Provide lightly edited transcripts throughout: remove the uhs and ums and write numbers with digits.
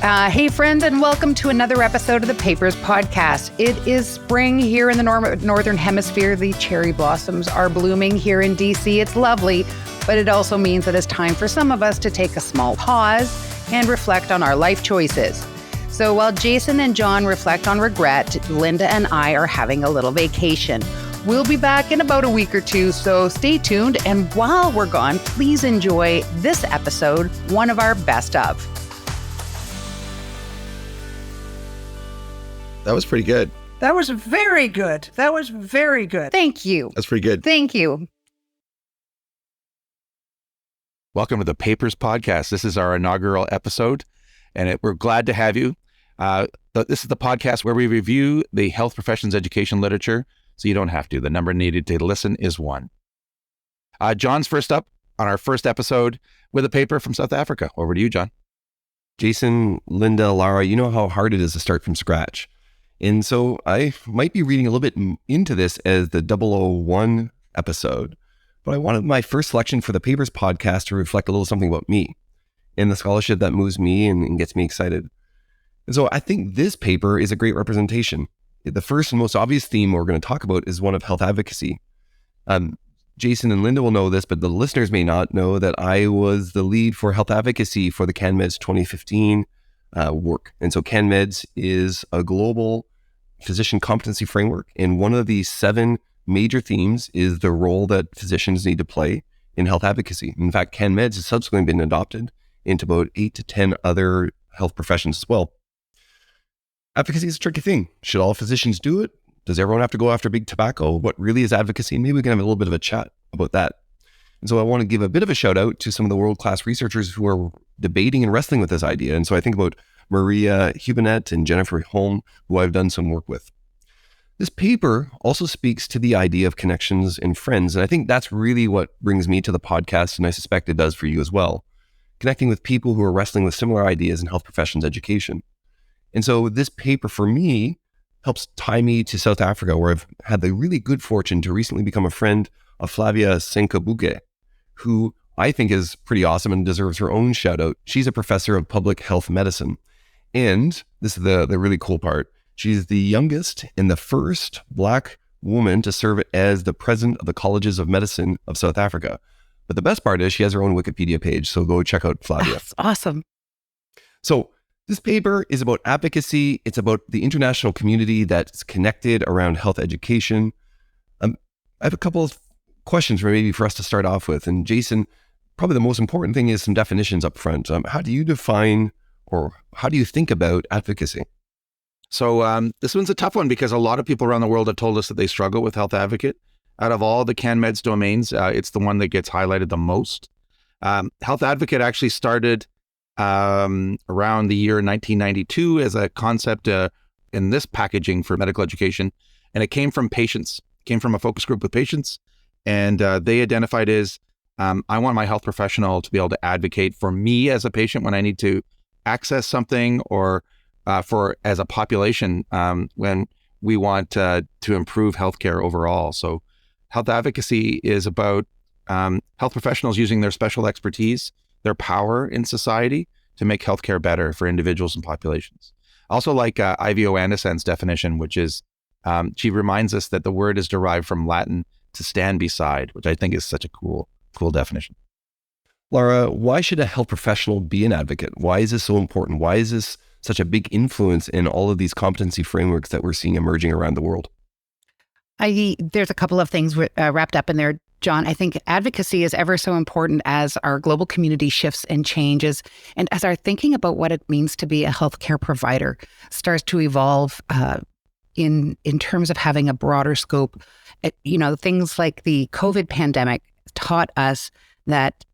Hey, friends, and welcome to another episode of the Papers Podcast. It is spring here in the Northern Hemisphere. The cherry blossoms are blooming here in DC. It's lovely, but it also means that it's time for some of us to take a small pause and reflect on our life choices. So while Jason and John reflect on regret, Linda and I are having a little vacation. We'll be back in about a week or two, so stay tuned. And while we're gone, please enjoy this episode, one of our best of. That was pretty good. That was very good. That was very good. Thank you. That's pretty good. Thank you. Welcome to the Papers Podcast. This is our inaugural episode, and we're glad to have you. This is the podcast where we review the health professions education literature, so you don't have to. The number needed to listen is 1. John's first up on our first episode with a paper from South Africa. Over to you, John. Jason, Linda, Lara, you know how hard it is to start from scratch. And so I might be reading a little bit into this as the 001 episode, but I wanted my first selection for the Papers Podcast to reflect a little something about me and the scholarship that moves me and gets me excited. And so I think this paper is a great representation. The first and most obvious theme we're going to talk about is one of health advocacy. Jason and Linda will know this, but the listeners may not know that I was the lead for health advocacy for the CanMeds 2015 work. And so CanMeds is a global physician competency framework. And one of the 7 major themes is the role that physicians need to play in health advocacy. In fact, CanMeds has subsequently been adopted into about 8 to 10 other health professions as well. Advocacy is a tricky thing. Should all physicians do it? Does everyone have to go after big tobacco? What really is advocacy? Maybe we can have a little bit of a chat about that. And so I want to give a bit of a shout out to some of the world-class researchers who are debating and wrestling with this idea. And so I think about Maria Hubinet and Jennifer Holm, who I've done some work with. This paper also speaks to the idea of connections and friends. And I think that's really what brings me to the podcast. And I suspect it does for you as well. Connecting with people who are wrestling with similar ideas in health professions education. And so this paper for me helps tie me to South Africa, where I've had the really good fortune to recently become a friend of Flavia Senkabuke, who I think is pretty awesome and deserves her own shout out. She's a professor of public health medicine. And this is the really cool part. She's the youngest and the first Black woman to serve as the president of the Colleges of Medicine of South Africa. But the best part is she has her own Wikipedia page. So go check out Flavia. That's awesome. So this paper is about advocacy. It's about the international community that's connected around health education. I have a couple of questions maybe for us to start off with. And Jason, probably the most important thing is some definitions up front. How do you define or how do you think about advocacy? So this one's a tough one because a lot of people around the world have told us that they struggle with health advocate. Out of all the CanMeds domains, it's the one that gets highlighted the most. Health advocate actually started around the year 1992 as a concept in this packaging for medical education. And it came from patients, came from a focus group with patients. And they identified as, I want my health professional to be able to advocate for me as a patient when I need to access something or for as a population when we want to improve healthcare overall. So health advocacy is about health professionals using their special expertise, their power in society to make healthcare better for individuals and populations. Also like Ivio Anderson's definition, which is, she reminds us that the word is derived from Latin to stand beside, which I think is such a cool definition. Lara, why should a health professional be an advocate? Why is this so important? Why is this such a big influence in all of these competency frameworks that we're seeing emerging around the world? There's a couple of things wrapped up in there, John. I think advocacy is ever so important as our global community shifts and changes, and as our thinking about what it means to be a healthcare provider starts to evolve in terms of having a broader scope. Things like the COVID pandemic taught us that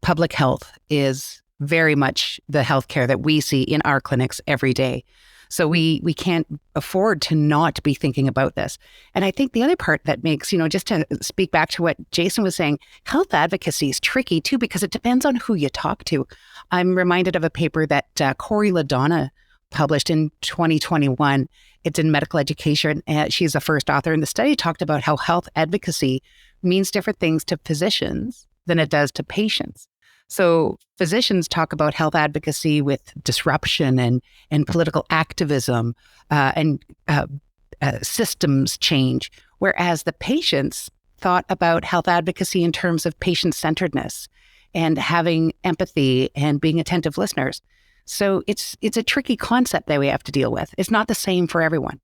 public health is very much the healthcare that we see in our clinics every day. So we can't afford to not be thinking about this. And I think the other part that makes, just to speak back to what Jason was saying, health advocacy is tricky too, because it depends on who you talk to. I'm reminded of a paper that Corey LaDonna published in 2021. It's in medical education. She's the first author, and the study talked about how health advocacy means different things to physicians than it does to patients. So physicians talk about health advocacy with disruption and political activism and systems change, whereas the patients thought about health advocacy in terms of patient-centeredness and having empathy and being attentive listeners. So it's a tricky concept that we have to deal with. It's not the same for everyone.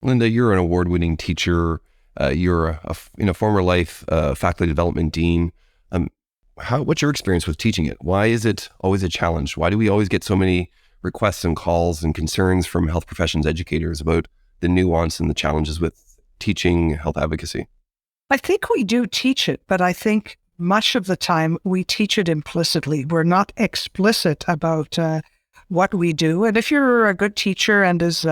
Linda, you're an award-winning teacher. You're in a former life faculty development dean. What's your experience with teaching it? Why is it always a challenge? Why do we always get so many requests and calls and concerns from health professions educators about the nuance and the challenges with teaching health advocacy? I think we do teach it, but I think much of the time we teach it implicitly. We're not explicit about what we do. And if you're a good teacher and as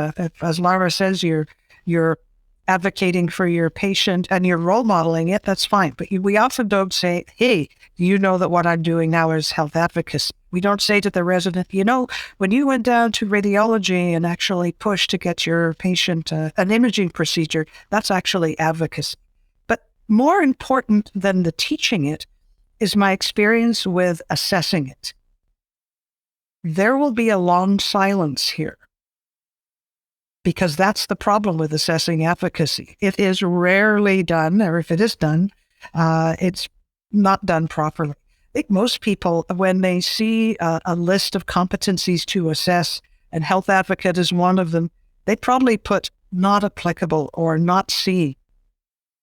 Lara says, you're advocating for your patient and you're role modeling it, that's fine. But we often don't say, hey, you know that what I'm doing now is health advocacy. We don't say to the resident, when you went down to radiology and actually pushed to get your patient an imaging procedure, that's actually advocacy. But more important than the teaching it is my experience with assessing it. There will be a long silence here, because that's the problem with assessing advocacy. It is rarely done, or if it is done, it's not done properly. I think most people, when they see a list of competencies to assess, and health advocate is one of them, they probably put not applicable or not C,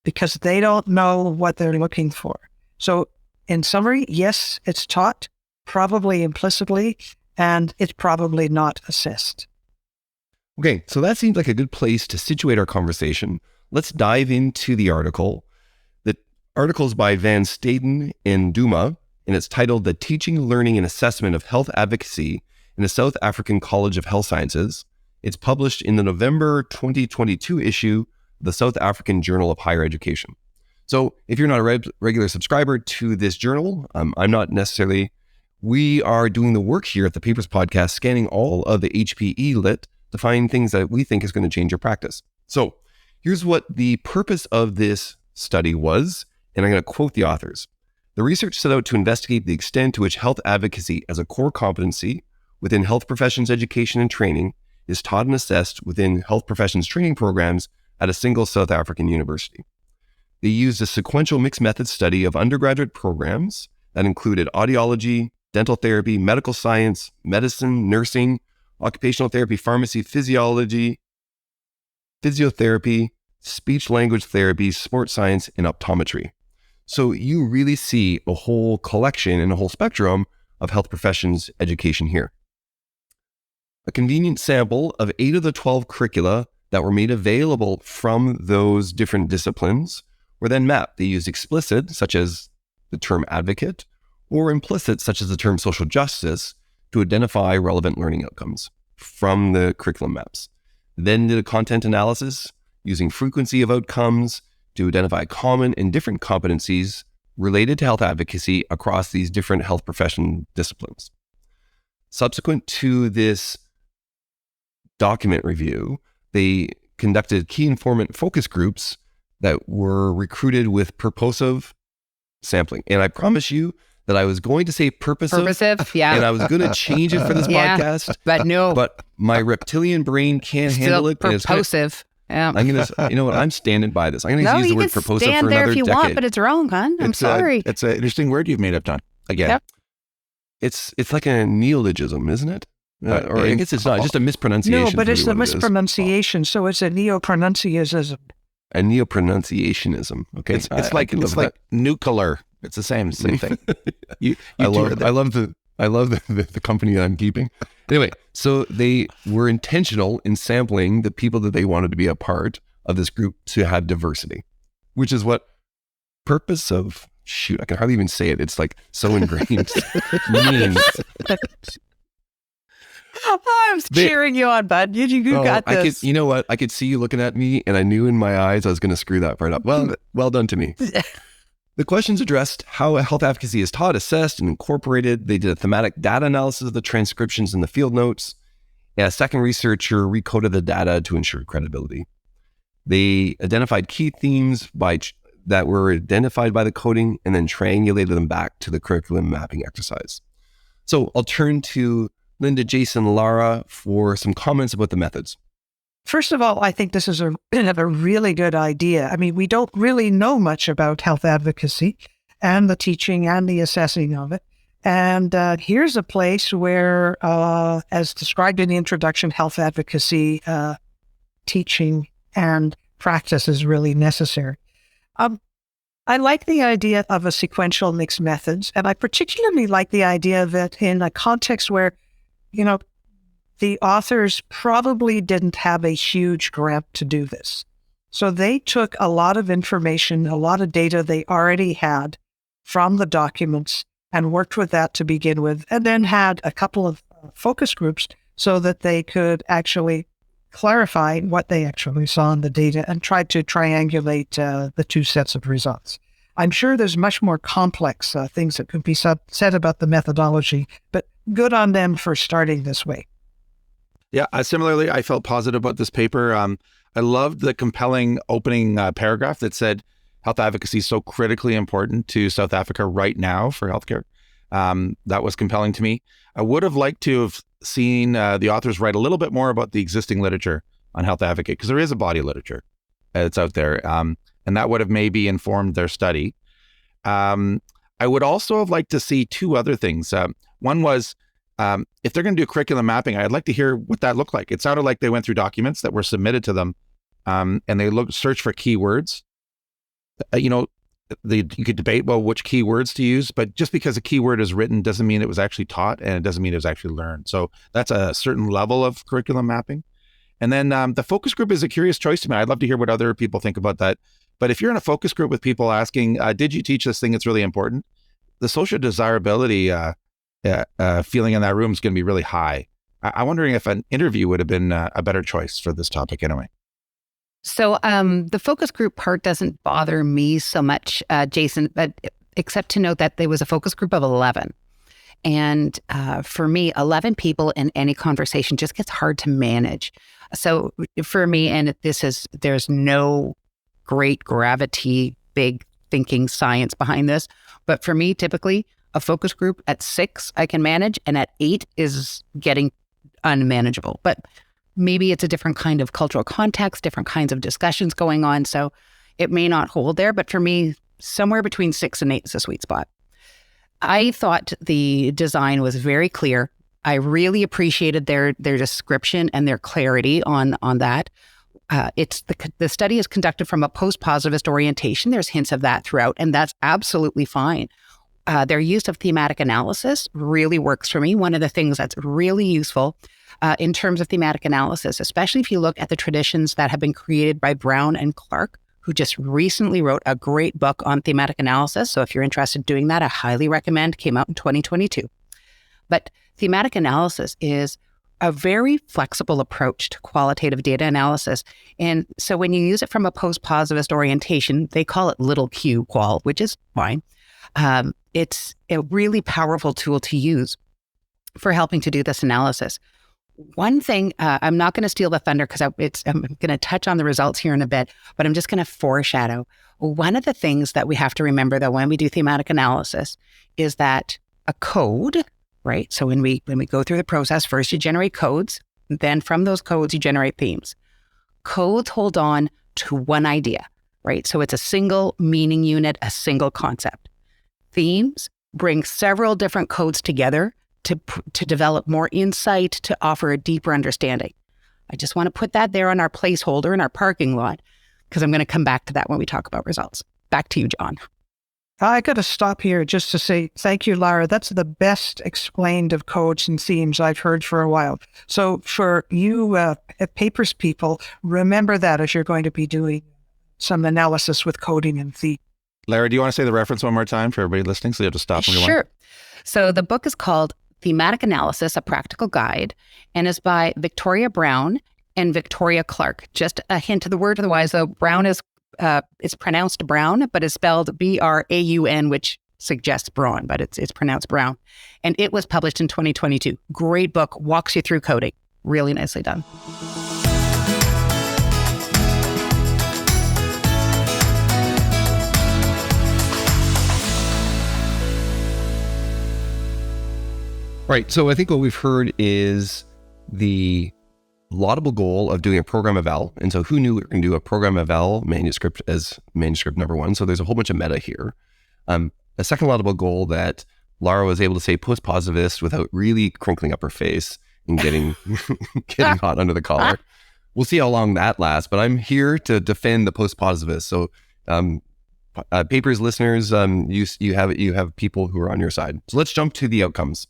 because they don't know what they're looking for. So in summary, yes, it's taught, probably implicitly, and it's probably not assessed. Okay, so that seems like a good place to situate our conversation. Let's dive into the article. The article is by Van Staden and Duma, and it's titled The Teaching, Learning, and Assessment of Health Advocacy in the South African College of Health Sciences. It's published in the November 2022 issue of the South African Journal of Higher Education. So if you're not a regular subscriber to this journal, I'm not necessarily. We are doing the work here at the Papers Podcast, scanning all of the HPE lit to find things that we think is going to change your practice. So here's what the purpose of this study was, and I'm going to quote the authors. The research set out to investigate the extent to which health advocacy as a core competency within health professions education and training is taught and assessed within health professions training programs at a single South African university. They used a sequential mixed method study of undergraduate programs that included audiology, dental therapy, medical science, medicine, nursing, occupational therapy, pharmacy, physiology, physiotherapy, speech language therapy, sports science, and optometry. So you really see a whole collection and a whole spectrum of health professions education here. A convenient sample of 8 of the 12 curricula that were made available from those different disciplines were then mapped. They used explicit, such as the term advocate, or implicit, such as the term social justice, to identify relevant learning outcomes from the curriculum maps. Then did a content analysis using frequency of outcomes to identify common and different competencies related to health advocacy across these different health profession disciplines. Subsequent to this document review, they conducted key informant focus groups that were recruited with purposive sampling. And I promise you that I was going to say purposive, yeah. And I was going to change it for this podcast. But no. But my reptilian brain can't handle it. Purposive. Yeah. I'm going to, you know what, I'm standing by this. I'm going to use the word purposive for another decade. Stand there if you want, but it's wrong, hon. I'm sorry. It's an interesting word you've made up, Don. Again. Yep. It's like a neologism, isn't it? Or I guess it's not, just a mispronunciation. No, but it's a mispronunciation, so it's a neopronunciatism. A neopronunciationism. Okay. It's like nuclear. It's the same thing. I love the company that I'm keeping. Anyway, so they were intentional in sampling the people that they wanted to be a part of this group to have diversity, which is what purpose of, I can hardly even say it. It's like so ingrained means. I was cheering you on, bud. You got this. You know what? I could see you looking at me, and I knew in my eyes I was going to screw that part up. Well done to me. The questions addressed how health advocacy is taught, assessed, and incorporated. They did a thematic data analysis of the transcriptions and the field notes. And a second researcher recoded the data to ensure credibility. They identified key themes by that were identified by the coding and then triangulated them back to the curriculum mapping exercise. So I'll turn to Linda, Jason, Lara for some comments about the methods. First of all, I think this is a really good idea. I mean, we don't really know much about health advocacy and the teaching and the assessing of it. And here's a place where, as described in the introduction, health advocacy teaching and practice is really necessary. I like the idea of a sequential mixed methods, and I particularly like the idea that in a context where, the authors probably didn't have a huge grant to do this. So they took a lot of information, a lot of data they already had from the documents and worked with that to begin with, and then had a couple of focus groups so that they could actually clarify what they actually saw in the data and try to triangulate the two sets of results. I'm sure there's much more complex things that could be said about the methodology, but good on them for starting this way. Yeah, similarly, I felt positive about this paper. I loved the compelling opening paragraph that said health advocacy is so critically important to South Africa right now for healthcare. That was compelling to me. I would have liked to have seen the authors write a little bit more about the existing literature on health advocate, because there is a body of literature that's out there, and that would have maybe informed their study. I would also have liked to see two other things. One was, if they're going to do curriculum mapping, I'd like to hear what that looked like. It sounded like they went through documents that were submitted to them, and they searched for keywords. You could debate, well, which keywords to use, but just because a keyword is written doesn't mean it was actually taught, and it doesn't mean it was actually learned. So that's a certain level of curriculum mapping. And then the focus group is a curious choice to me. I'd love to hear what other people think about that. But if you're in a focus group with people asking, did you teach this thing that's really important? The social desirability feeling in that room is going to be really high. I'm wondering if an interview would have been a better choice for this topic anyway. So the focus group part doesn't bother me so much, Jason, but except to note that there was a focus group of 11. And for me, 11 people in any conversation just gets hard to manage. So for me, and there's no great gravity, big thinking science behind this. But for me, typically, a focus group at 6 I can manage, and at 8 is getting unmanageable. But maybe it's a different kind of cultural context, different kinds of discussions going on. So it may not hold there. But for me, somewhere between 6 and 8 is a sweet spot. I thought the design was very clear. I really appreciated their description and their clarity on that. The study is conducted from a post-positivist orientation. There's hints of that throughout, and that's absolutely fine. Their use of thematic analysis really works for me. One of the things that's really useful in terms of thematic analysis, especially if you look at the traditions that have been created by Brown and Clark, who just recently wrote a great book on thematic analysis. So if you're interested in doing that, I highly recommend. Came out in 2022. But thematic analysis is a very flexible approach to qualitative data analysis. And so when you use it from a post-positivist orientation, they call it little q qual, which is fine. It's a really powerful tool to use for helping to do this analysis. One thing, I'm not going to steal the thunder because I'm going to touch on the results here in a bit, but I'm just going to foreshadow. One of the things that we have to remember, though, when we do thematic analysis is that a code, right? So when we go through the process, first you generate codes, then from those codes you generate themes. Codes hold on to one idea, right? So it's a single meaning unit, a single concept. Themes bring several different codes together to develop more insight, to offer a deeper understanding. I just want to put that there on our placeholder in our parking lot, because I'm going to come back to that when we talk about results. Back to you, John. I got to stop here just to say thank you, Lara. That's the best explained of codes and themes I've heard for a while. So for you papers people, remember that as you're going to be doing some analysis with coding and theme. Lara, do you want to say the reference one more time for everybody listening so you have to stop and rewind? Sure. So the book is called Thematic Analysis, A Practical Guide, and is by Victoria Brown and Victoria Clark. Just a hint of the word, otherwise, though, Brown is it's pronounced Brown, but it's spelled B-R-A-U-N, which suggests brawn, but it's pronounced Brown. And it was published in 2022. Great book, walks you through coding. Really nicely done. Right. So I think what we've heard is the laudable goal of doing a program eval. And so who knew we were going to do a program eval manuscript as manuscript number one? So there's a whole bunch of meta here. A second laudable goal that Lara was able to say post-positivist without really crinkling up her face and getting hot under the collar. We'll see how long that lasts, but I'm here to defend the post-positivist. So papers listeners, you have people who are on your side. So let's jump to the outcomes.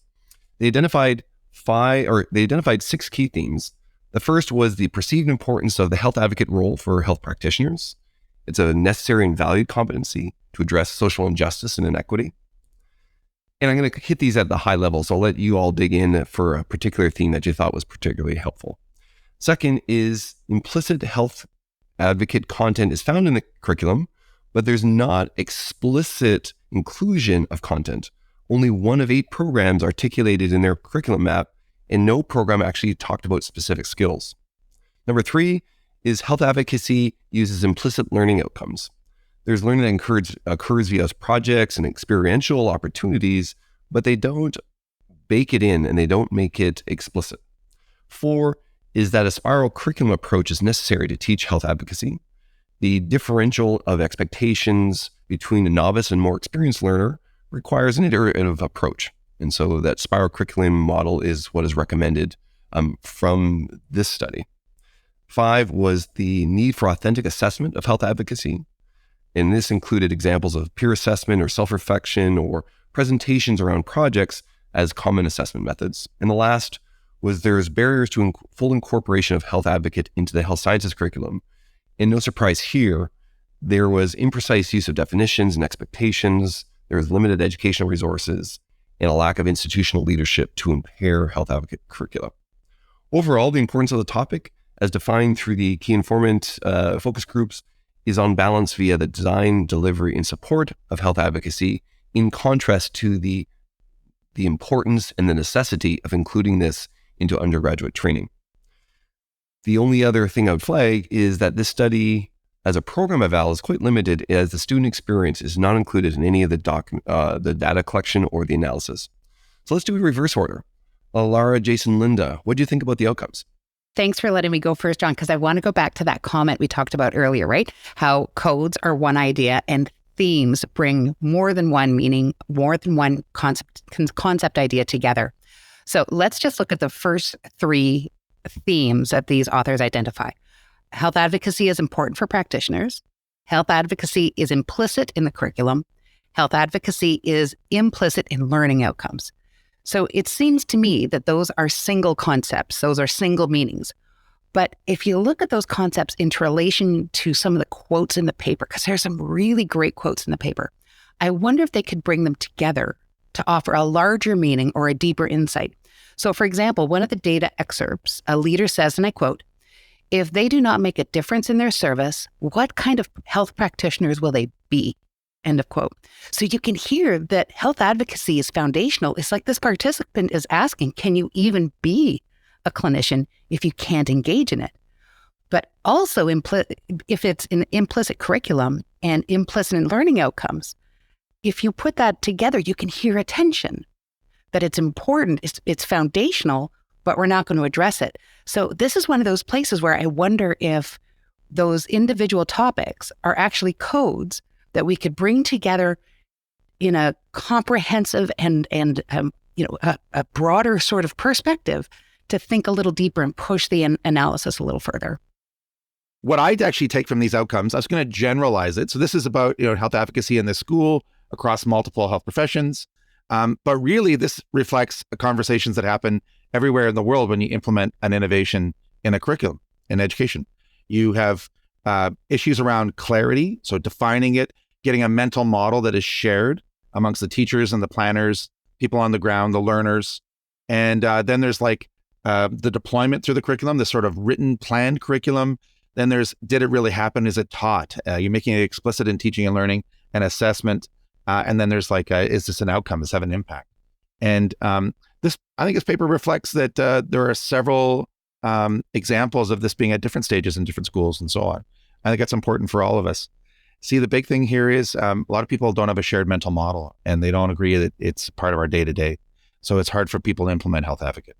They identified 6 key themes. The first was the perceived importance of the health advocate role for health practitioners. It's a necessary and valued competency to address social injustice and inequity. And I'm going to hit these at the high level, so I'll let you all dig in for a particular theme that you thought was particularly helpful. Second is implicit health advocate content is found in the curriculum, but there's not explicit inclusion of content. Only 1 of 8 programs articulated in their curriculum map, and no program actually talked about specific skills. Number 3 is health advocacy uses implicit learning outcomes. There's learning that occurs via projects and experiential opportunities, but they don't bake it in and they don't make it explicit. 4 is that a spiral curriculum approach is necessary to teach health advocacy. The differential of expectations between a novice and more experienced learner requires an iterative approach. And so that spiral curriculum model is what is recommended from this study. 5 was the need for authentic assessment of health advocacy. And this included examples of peer assessment or self-reflection or presentations around projects as common assessment methods. And the last was there's barriers to full incorporation of health advocate into the health sciences curriculum. And no surprise here, there was imprecise use of definitions and expectations, there was limited educational resources, and a lack of institutional leadership to impair health advocate curricula. Overall, the importance of the topic, as defined through the key informant focus groups, is on balance via the design, delivery, and support of health advocacy, in contrast to the importance and the necessity of including this into undergraduate training. The only other thing I would flag is that this study as a program eval is quite limited, as the student experience is not included in any of the data collection or the analysis. So let's do a reverse order. Lara, Jason, Linda, what do you think about the outcomes? Thanks for letting me go first, John, because I want to go back to that comment we talked about earlier, right? How codes are one idea and themes bring more than one meaning, more than one concept idea together. So let's just look at the first 3 themes that these authors identify. Health advocacy is important for practitioners. Health advocacy is implicit in the curriculum. Health advocacy is implicit in learning outcomes. So it seems to me that those are single concepts. Those are single meanings. But if you look at those concepts in relation to some of the quotes in the paper, because there's some really great quotes in the paper, I wonder if they could bring them together to offer a larger meaning or a deeper insight. So for example, one of the data excerpts, a leader says, and I quote, "If they do not make a difference in their service, what kind of health practitioners will they be?" End of quote. So you can hear that health advocacy is foundational. It's like this participant is asking, can you even be a clinician if you can't engage in it? But also, if it's an implicit curriculum and implicit in learning outcomes, if you put that together, you can hear a tension that it's important, it's foundational, but we're not going to address it. So this is one of those places where I wonder if those individual topics are actually codes that we could bring together in a comprehensive and a broader sort of perspective to think a little deeper and push the analysis a little further. What I'd actually take from these outcomes, I was going to generalize it. So this is about health advocacy in the school across multiple health professions. But really, this reflects conversations that happen everywhere in the world when you implement an innovation in a curriculum in education. You have issues around clarity, so defining it, getting a mental model that is shared amongst the teachers and the planners, people on the ground, the learners. And then there's the deployment through the curriculum, this sort of written, planned curriculum. Then there's, did it really happen? Is it taught? You're making it explicit in teaching and learning and assessment. And then there's is this an outcome? Does it have an impact? And I think this paper reflects that there are several examples of this being at different stages in different schools and so on. I think that's important for all of us. See, the big thing here is a lot of people don't have a shared mental model and they don't agree that it's part of our day-to-day. So it's hard for people to implement Health Advocate.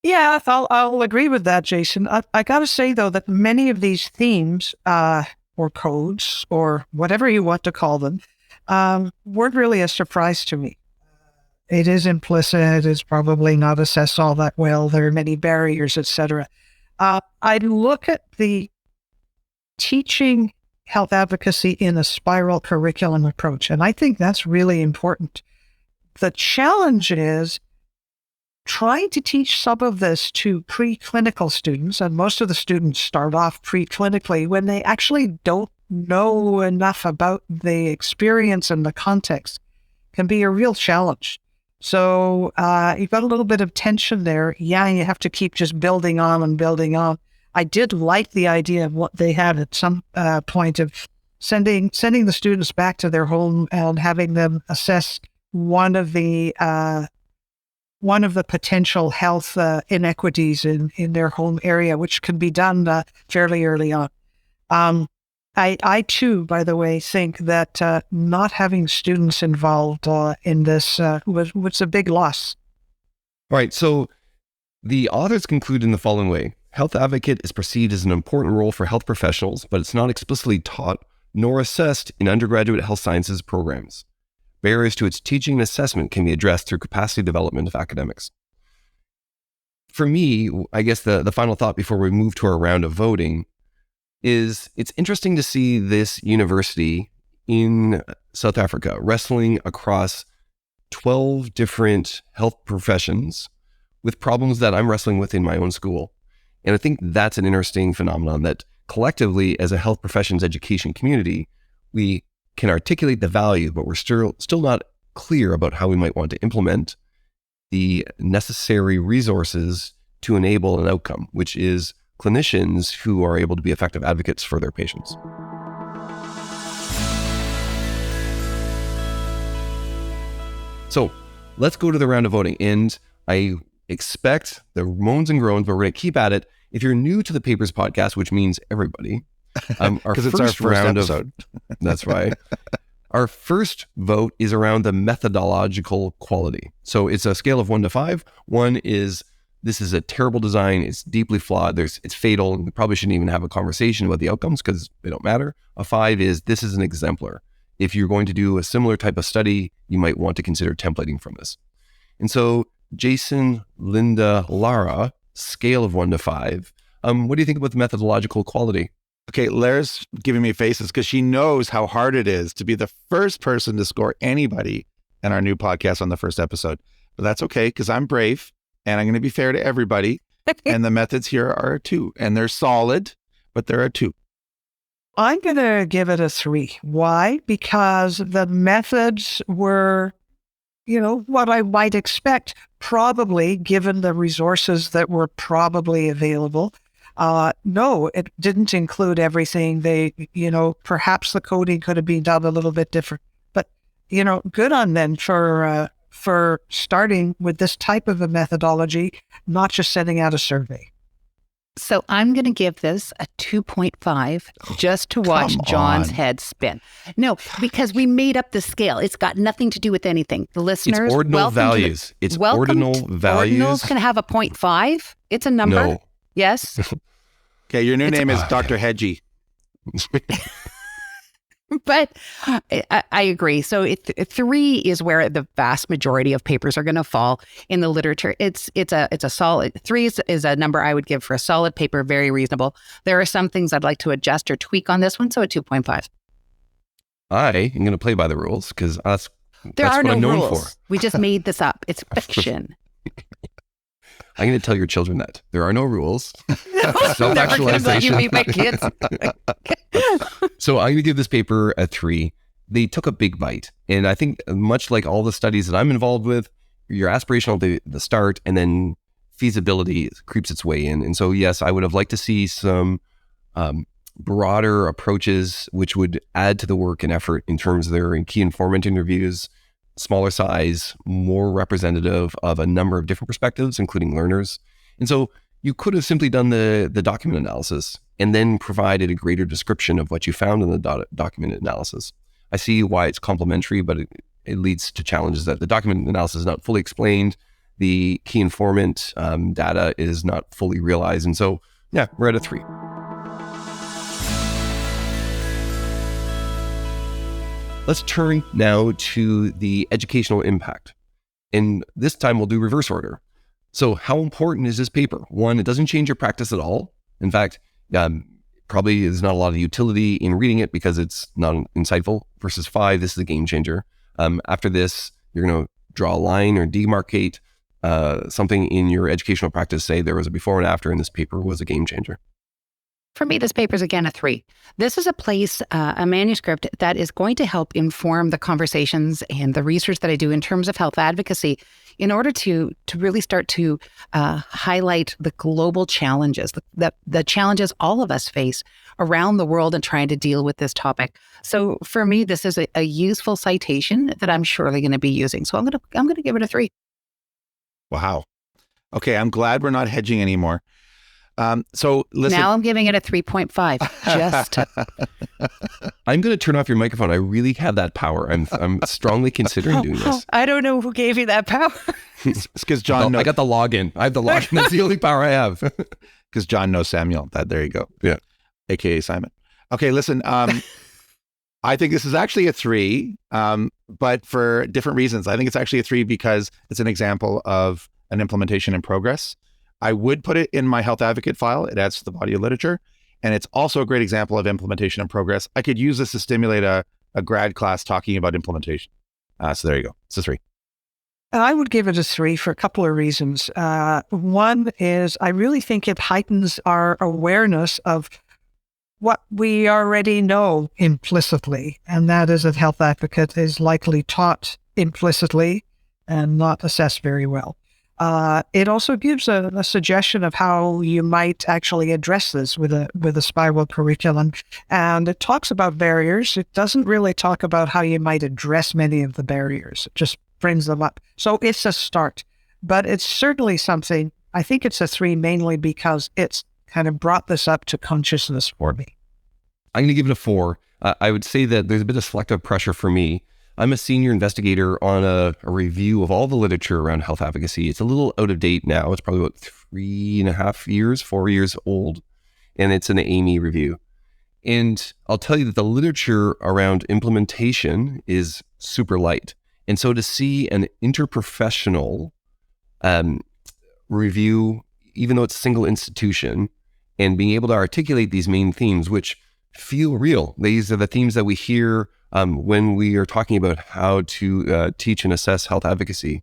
Yeah, I'll agree with that, Jason. I got to say, though, that many of these themes or codes or whatever you want to call them weren't really a surprise to me. It is implicit. It's probably not assessed all that well. There are many barriers, etc. I look at the teaching health advocacy in a spiral curriculum approach, and I think that's really important. The challenge is trying to teach some of this to preclinical students, and most of the students start off preclinically when they actually don't know enough about the experience and the context, can be a real challenge. So you've got a little bit of tension there. Yeah, you have to keep just building on and building on. I did like the idea of what they had at some point of sending the students back to their home and having them assess one of the potential health inequities in their home area, which can be done fairly early on. I too, by the way, think that not having students involved in this was a big loss. All right, so the authors conclude in the following way. Health advocate is perceived as an important role for health professionals, but it's not explicitly taught nor assessed in undergraduate health sciences programs. Barriers to its teaching and assessment can be addressed through capacity development of academics. For me, I guess the final thought before we move to our round of voting is it's interesting to see this university in South Africa wrestling across 12 different health professions with problems that I'm wrestling with in my own school. And I think that's an interesting phenomenon that collectively as a health professions education community, we can articulate the value, but we're still not clear about how we might want to implement the necessary resources to enable an outcome, which is clinicians who are able to be effective advocates for their patients. So let's go to the round of voting. And I expect the moans and groans, but we're going to keep at it. If you're new to the Papers podcast, which means everybody, because it's our first episode. That's right. Our first vote is around the methodological quality. So it's a scale of 1 to 5. 1 is this is a terrible design. It's deeply flawed. It's fatal. And we probably shouldn't even have a conversation about the outcomes because they don't matter. A 5 is this is an exemplar. If you're going to do a similar type of study, you might want to consider templating from this. And so Jason, Linda, Lara, scale of 1 to 5. What do you think about the methodological quality? Okay, Lara's giving me faces because she knows how hard it is to be the first person to score anybody in our new podcast on the first episode. But that's okay because I'm brave and I'm going to be fair to everybody. And the methods here are a 2 and they're solid, but they're a 2. I'm going to give it a 3. Why? Because the methods were, what I might expect, probably given the resources that were probably available. No, it didn't include everything. Perhaps the coding could have been done a little bit different. But, good on them for starting with this type of a methodology, not just sending out a survey. So I'm going to give this a 2.5 just to watch John's head spin. No, because we made up the scale. It's got nothing to do with anything. The listeners, it's ordinal values. It's ordinal values. Ordinal's going to have a 0.5. It's a number. No. Yes. Okay, your new name is Dr. Hedgie. But I agree. So 3 is where the vast majority of papers are going to fall in the literature. It's a solid 3 is a number I would give for a solid paper, very reasonable. There are some things I'd like to adjust or tweak on this one, so a 2.5. I am going to play by the rules because that's what no I'm known rules. for. We just made this up. It's fiction. I'm going to tell your children that there are no rules. I'm never going to let you meet my kids. So I'm going to give this paper a 3. They took a big bite. And I think much like all the studies that I'm involved with, you're aspirational at the start and then feasibility creeps its way in. And so, yes, I would have liked to see some broader approaches which would add to the work and effort in terms of their key informant interviews, smaller size, more representative of a number of different perspectives, including learners. And so you could have simply done the document analysis and then provided a greater description of what you found in the document analysis. I see why it's complementary, but it leads to challenges that the document analysis is not fully explained. The key informant data is not fully realized. And so, yeah, we're at a 3. Let's turn now to the educational impact. And this time we'll do reverse order. So how important is this paper? 1, it doesn't change your practice at all. In fact, probably there's not a lot of utility in reading it because it's not insightful. Versus 5, this is a game changer. After this, you're going to draw a line or demarcate something in your educational practice, say there was a before and after, and this paper was a game changer. For me, this paper is again a 3. This is a place, a manuscript that is going to help inform the conversations and the research that I do in terms of health advocacy in order to really start to highlight the global challenges, the challenges all of us face around the world and trying to deal with this topic. So for me, this is a useful citation that I'm surely going to be using. So I'm going to give it a 3. Wow. Okay, I'm glad we're not hedging anymore. So listen. Now I'm giving it a 3.5. Just. I'm going to turn off your microphone. I really have that power. I'm strongly considering doing this. I don't know who gave you that power. It's because John knows. I got the login. I have the login. That's the only power I have. Because John knows Samuel. There you go. Yeah. AKA Simon. Okay, listen. I think this is actually a 3, but for different reasons. I think it's actually a 3 because it's an example of an implementation in progress. I would put it in my health advocate file. It adds to the body of literature. And it's also a great example of implementation in progress. I could use this to stimulate a grad class talking about implementation. So there you go. It's a 3. I would give it a 3 for a couple of reasons. One is I really think it heightens our awareness of what we already know implicitly, and that is that health advocate is likely taught implicitly and not assessed very well. It also gives a suggestion of how you might actually address this with a spiral curriculum. And it talks about barriers. It doesn't really talk about how you might address many of the barriers. It just brings them up. So it's a start. But it's certainly something, I think it's a 3 mainly because it's kind of brought this up to consciousness for me. I'm going to give it a 4. I would say that there's a bit of selective pressure for me. I'm a senior investigator on a review of all the literature around health advocacy. It's a little out of date now. It's probably about 3.5 years, 4 years old, and it's an AMI review. And I'll tell you that the literature around implementation is super light. And so to see an interprofessional review, even though it's a single institution, and being able to articulate these main themes, which feel real. These are the themes that we hear when we are talking about how to teach and assess health advocacy.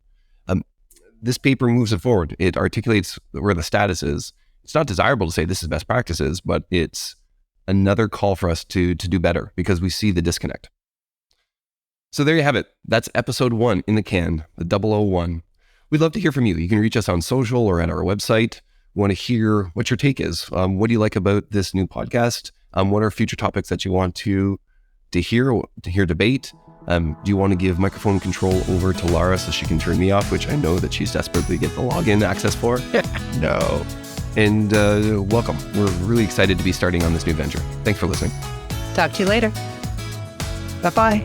This paper moves it forward. It articulates where the status is. It's not desirable to say this is best practices, but it's another call for us to do better because we see the disconnect. So there you have it. That's episode 1 in the can, the 001. We'd love to hear from you. You can reach us on social or at our website. We want to hear what your take is. What do you like about this new podcast? What are future topics that you want to hear debate? Do you want to give microphone control over to Lara so she can turn me off, which I know that she's desperately get the login access for? No. And welcome. We're really excited to be starting on this new venture. Thanks for listening. Talk to you later. Bye-bye.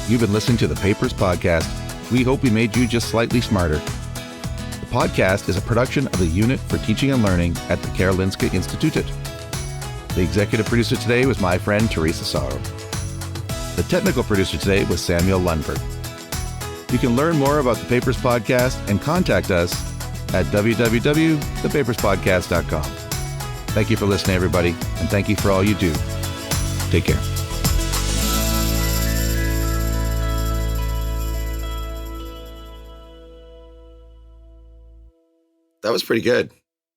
You've been listening to the Papers Podcast. We hope we made you just slightly smarter. The podcast is a production of the Unit for Teaching and Learning at the Karolinska Institutet. The executive producer today was my friend Teresa Sorrow. The technical producer today was Samuel Lundberg. You can learn more about the Papers Podcast and contact us at www.thepaperspodcast.com. Thank you for listening, everybody, and thank you for all you do. Take care. That was pretty good.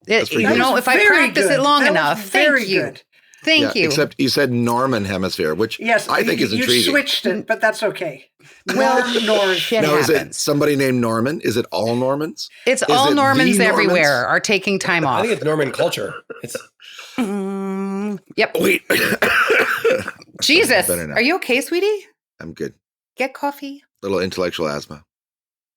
If I practice it long enough, thank you. Good. Thank you. Except you said Norman Hemisphere, which I think is intriguing. You switched it, but that's okay. Well, shit now, happens. Is it somebody named Norman? Is it all Normans? It's all Normans everywhere are taking time off. I think it's Norman culture. Yep. Wait. Jesus. Are you okay, sweetie? I'm good. Get coffee. Little intellectual asthma.